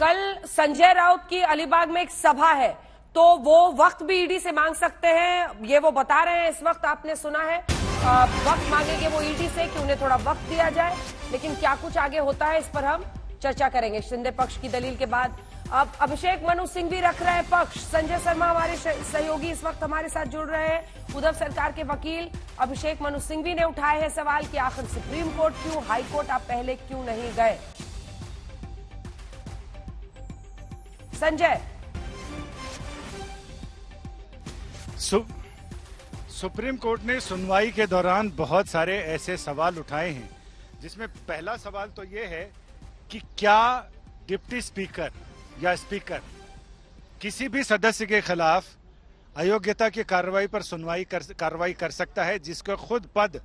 कल संजय राउत की अलीबाग में एक सभा है, तो वो वक्त भी ईडी से मांग सकते हैं, ये वो बता रहे हैं। इस वक्त आपने सुना है वक्त मांगेंगे वो ईडी से कि उन्हें थोड़ा वक्त दिया जाए, लेकिन क्या कुछ आगे होता है इस पर हम चर्चा करेंगे। शिंदे पक्ष की दलील के बाद अब अभिषेक मनु सिंह भी रख रहे हैं पक्ष। संजय शर्मा हमारे सहयोगी इस वक्त हमारे साथ जुड़ रहे हैं। उद्धव सरकार के वकील अभिषेक मनु सिंघवी ने उठाए हैं सवाल कि आखिर सुप्रीम कोर्ट क्यों, हाई कोर्ट आप पहले क्यों नहीं गए। संजय, सुप्रीम कोर्ट ने सुनवाई के दौरान बहुत सारे ऐसे सवाल उठाए हैं, जिसमें पहला सवाल तो ये है कि क्या डिप्टी स्पीकर या स्पीकर किसी भी सदस्य के खिलाफ अयोग्यता की कार्रवाई पर कार्रवाई कर सकता है, जिसका खुद पद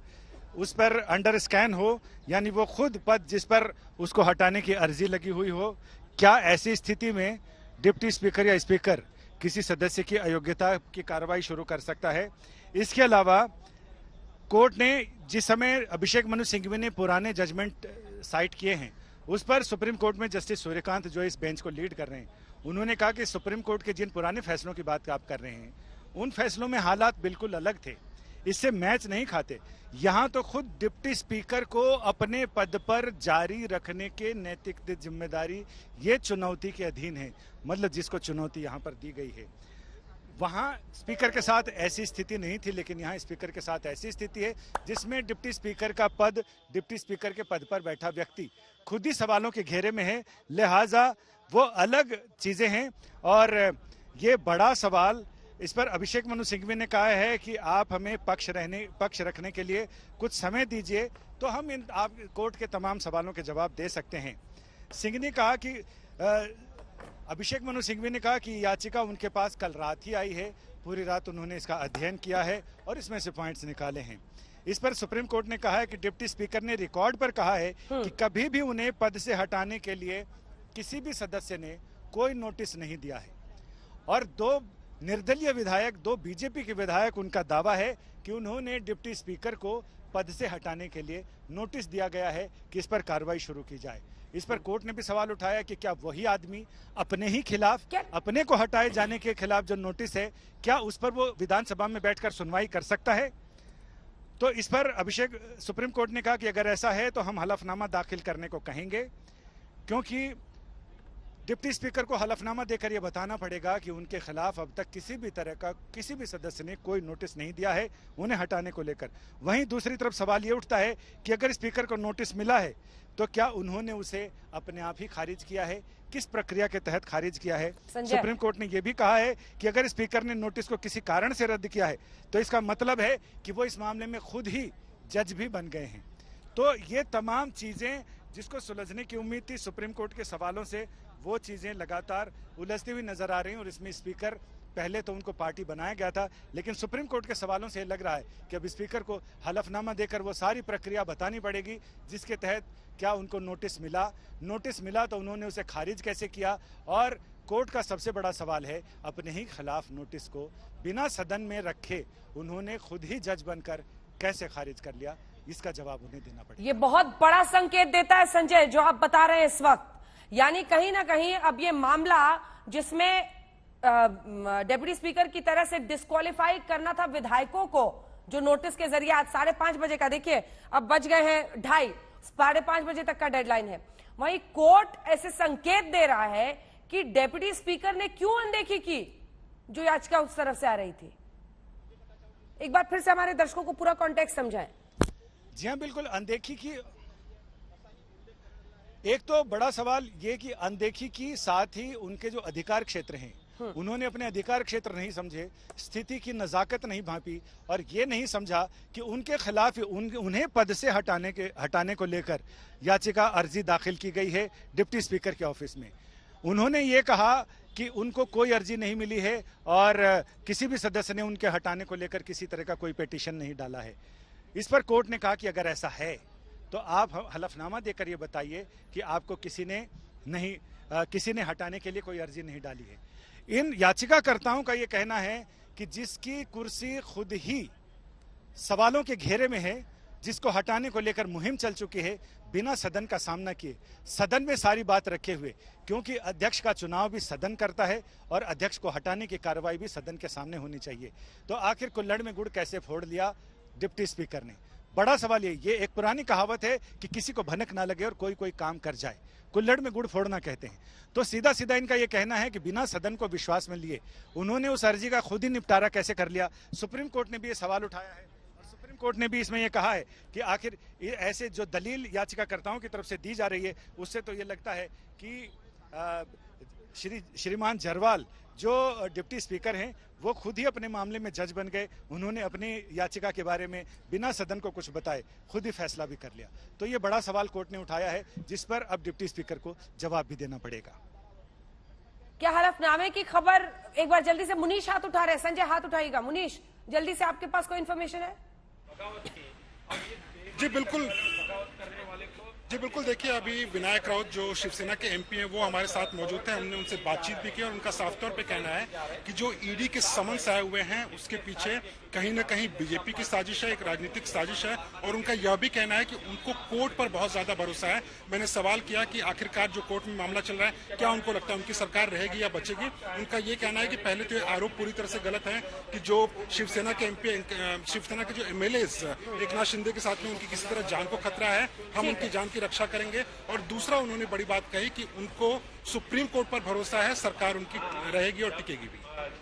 उस पर अंडर स्कैन हो, यानी वो खुद पद जिस पर उसको हटाने की अर्जी लगी हुई हो। क्या ऐसी स्थिति में डिप्टी स्पीकर या स्पीकर किसी सदस्य की अयोग्यता की कार्रवाई शुरू कर सकता है। इसके अलावा कोर्ट ने जिस समय अभिषेक मनु सिंघवी ने पुराने जजमेंट साइट किए हैं, उस पर सुप्रीम कोर्ट में जस्टिस सूर्यकांत जो इस बेंच को लीड कर रहे हैं, उन्होंने कहा कि सुप्रीम कोर्ट के जिन पुराने फैसलों की बात आप कर रहे हैं, उन फैसलों में हालात बिल्कुल अलग थे, इससे मैच नहीं खाते। यहां तो खुद डिप्टी स्पीकर को अपने पद पर जारी रखने के नैतिक जिम्मेदारी ये चुनौती के अधीन है, मतलब जिसको चुनौती यहां पर दी गई है। वहां स्पीकर के साथ ऐसी स्थिति नहीं थी, लेकिन यहां स्पीकर के साथ ऐसी स्थिति है जिसमें डिप्टी स्पीकर का पद, डिप्टी स्पीकर के पद पर बैठा व्यक्ति खुद ही सवालों के घेरे में है, लिहाजा वो अलग चीजें हैं। और ये बड़ा सवाल, इस पर अभिषेक मनु सिंघवी ने कहा है कि आप हमें पक्ष रखने के लिए कुछ समय दीजिए, तो हम आप कोर्ट के तमाम सवालों के जवाब दे सकते हैं। सिंह ने कहा कि अभिषेक मनु सिंघवी ने कहा कि याचिका उनके पास कल रात ही आई है, पूरी रात उन्होंने इसका अध्ययन किया है और इसमें से पॉइंट्स निकाले हैं। इस पर सुप्रीम कोर्ट ने कहा है कि डिप्टी स्पीकर ने रिकॉर्ड पर कहा है कि कभी भी उन्हें पद से हटाने के लिए किसी भी सदस्य ने कोई नोटिस नहीं दिया है। और दो निर्दलीय विधायक, दो बीजेपी के विधायक, उनका दावा है कि उन्होंने डिप्टी स्पीकर को पद से हटाने के लिए नोटिस दिया गया है कि इस पर कार्रवाई शुरू की जाए। इस पर कोर्ट ने भी सवाल उठाया कि क्या वही आदमी अपने ही खिलाफ, अपने को हटाए जाने के खिलाफ जो नोटिस है, क्या उस पर वो विधानसभा में बैठकर सुनवाई कर सकता है। तो इस पर सुप्रीम कोर्ट ने कहा कि अगर ऐसा है तो हम हलफनामा दाखिल करने को कहेंगे, क्योंकि डिप्टी स्पीकर को हलफनामा देकर यह बताना पड़ेगा कि उनके खिलाफ अब तक किसी भी तरह का किसी भी सदस्य ने कोई नोटिस नहीं दिया है उन्हें हटाने को लेकर। वहीं दूसरी तरफ सवाल ये उठता है कि अगर स्पीकर को नोटिस मिला है तो क्या उन्होंने उसे अपने आप ही खारिज किया है, किस प्रक्रिया के तहत खारिज किया है। सुप्रीम कोर्ट ने यह भी कहा है कि अगर स्पीकर ने नोटिस को किसी कारण से रद्द किया है तो इसका मतलब है कि वो इस मामले में खुद ही जज भी बन गए हैं। तो ये तमाम चीजें जिसको सुलझने की उम्मीद थी सुप्रीम कोर्ट के सवालों से, वो चीजें लगातार उलझती हुई नजर आ रही हैं। और इसमें स्पीकर, पहले तो उनको पार्टी बनाया गया था, लेकिन सुप्रीम कोर्ट के सवालों से लग रहा है कि अब स्पीकर को हलफनामा देकर वो सारी प्रक्रिया बतानी पड़ेगी जिसके तहत क्या उनको नोटिस मिला तो उन्होंने उसे खारिज कैसे किया। और कोर्ट का सबसे बड़ा सवाल है, अपने ही खिलाफ नोटिस को बिना सदन में रखे उन्होंने खुद ही जज बनकर कैसे खारिज कर लिया, इसका जवाब उन्हें देना पड़ेगा। ये बहुत बड़ा संकेत देता है संजय जो आप बता रहे हैं इस वक्त, यानी कहीं ना कहीं अब ये मामला जिसमें डेप्यूटी स्पीकर की तरह से डिस्क्वालीफाई करना था विधायकों को, जो नोटिस के जरिए आज 5:30 बजे का, देखिए अब बज गए हैं 2:30, 5:30 बजे तक का डेडलाइन है, वहीं कोर्ट ऐसे संकेत दे रहा है कि डेप्यूटी स्पीकर ने क्यों अनदेखी की जो याचिका उस तरफ से आ रही थी। एक बार फिर से हमारे दर्शकों को पूरा कॉन्टेक्स्ट समझाएं। जी हाँ, बिल्कुल अनदेखी की। एक तो बड़ा सवाल ये कि अनदेखी की, साथ ही उनके जो अधिकार क्षेत्र हैं उन्होंने अपने अधिकार क्षेत्र नहीं समझे, स्थिति की नजाकत नहीं भांपी और ये नहीं समझा कि उनके खिलाफ उन्हें पद से हटाने को लेकर याचिका अर्जी दाखिल की गई है डिप्टी स्पीकर के ऑफिस में। उन्होंने ये कहा कि उनको कोई अर्जी नहीं मिली है और किसी भी सदस्य ने उनके हटाने को लेकर किसी तरह का कोई पिटीशन नहीं डाला है। इस पर कोर्ट ने कहा कि अगर ऐसा है तो आप हलफनामा देकर ये बताइए कि आपको किसी ने हटाने के लिए कोई अर्जी नहीं डाली है। इन याचिकाकर्ताओं का ये कहना है कि जिसकी कुर्सी खुद ही सवालों के घेरे में है जिसको हटाने को लेकर मुहिम चल चुकी है, बिना सदन का सामना किए, सदन में सारी बात रखे हुए, क्योंकि अध्यक्ष का चुनाव भी सदन करता है और अध्यक्ष को हटाने की कार्रवाई भी सदन के सामने होनी चाहिए। तो आखिर कुल्हड़ में गुड़ कैसे फोड़ लिया डिप्टी स्पीकर ने? बड़ा सवाल ये एक पुरानी कहावत है कि किसी को भनक ना लगे और कोई काम कर जाए, कुल्हड़ में गुड़ फोड़ना कहते हैं। तो सीधा सीधा इनका ये कहना है कि बिना सदन को विश्वास में लिए उन्होंने उस अर्जी का खुद ही निपटारा कैसे कर लिया। सुप्रीम कोर्ट ने भी ये सवाल उठाया है और सुप्रीम कोर्ट ने भी इसमें यह कहा है कि आखिर ऐसे जो दलील याचिकाकर्ताओं की तरफ से दी जा रही है, उससे तो ये लगता है कि श्रीमान जरवाल जो डिप्टी स्पीकर हैं वो खुद ही अपने मामले में जज बन गए। उन्होंने अपनी याचिका के बारे में बिना सदन को कुछ बताए खुद ही फैसला भी कर लिया। तो ये बड़ा सवाल कोर्ट ने उठाया है, जिस पर अब डिप्टी स्पीकर को जवाब भी देना पड़ेगा। क्या हलफनामे की खबर, एक बार जल्दी से मुनीश हाथ उठा रहे हैं, संजय हाथ उठाइएगा। मुनीश जल्दी से, आपके पास कोई इन्फॉर्मेशन है? जी बिल्कुल, देखिए अभी विनायक राउत जो शिवसेना के एमपी हैं वो हमारे साथ मौजूद थे। हमने उनसे बातचीत भी की और उनका साफ तौर पे कहना है कि जो ईडी के समन्स आए हुए हैं उसके पीछे कहीं ना कहीं बीजेपी की साजिश है, एक राजनीतिक साजिश है। और उनका यह भी कहना है कि उनको कोर्ट पर बहुत ज्यादा भरोसा है। मैंने सवाल किया कि आखिरकार जो कोर्ट में मामला चल रहा है क्या उनको लगता है उनकी सरकार रहेगी या बचेगी। उनका ये कहना है कि पहले तो ये आरोप पूरी तरह से गलत है कि जो शिवसेना के एमपी, शिवसेना के जो एमएलए एकनाथ शिंदे के साथ में उनकी किसी तरह जान को खतरा है, हम उनकी जान की रक्षा करेंगे। और दूसरा उन्होंने बड़ी बात कही कि उनको सुप्रीम कोर्ट पर भरोसा है, सरकार उनकी रहेगी और टिकेगी भी।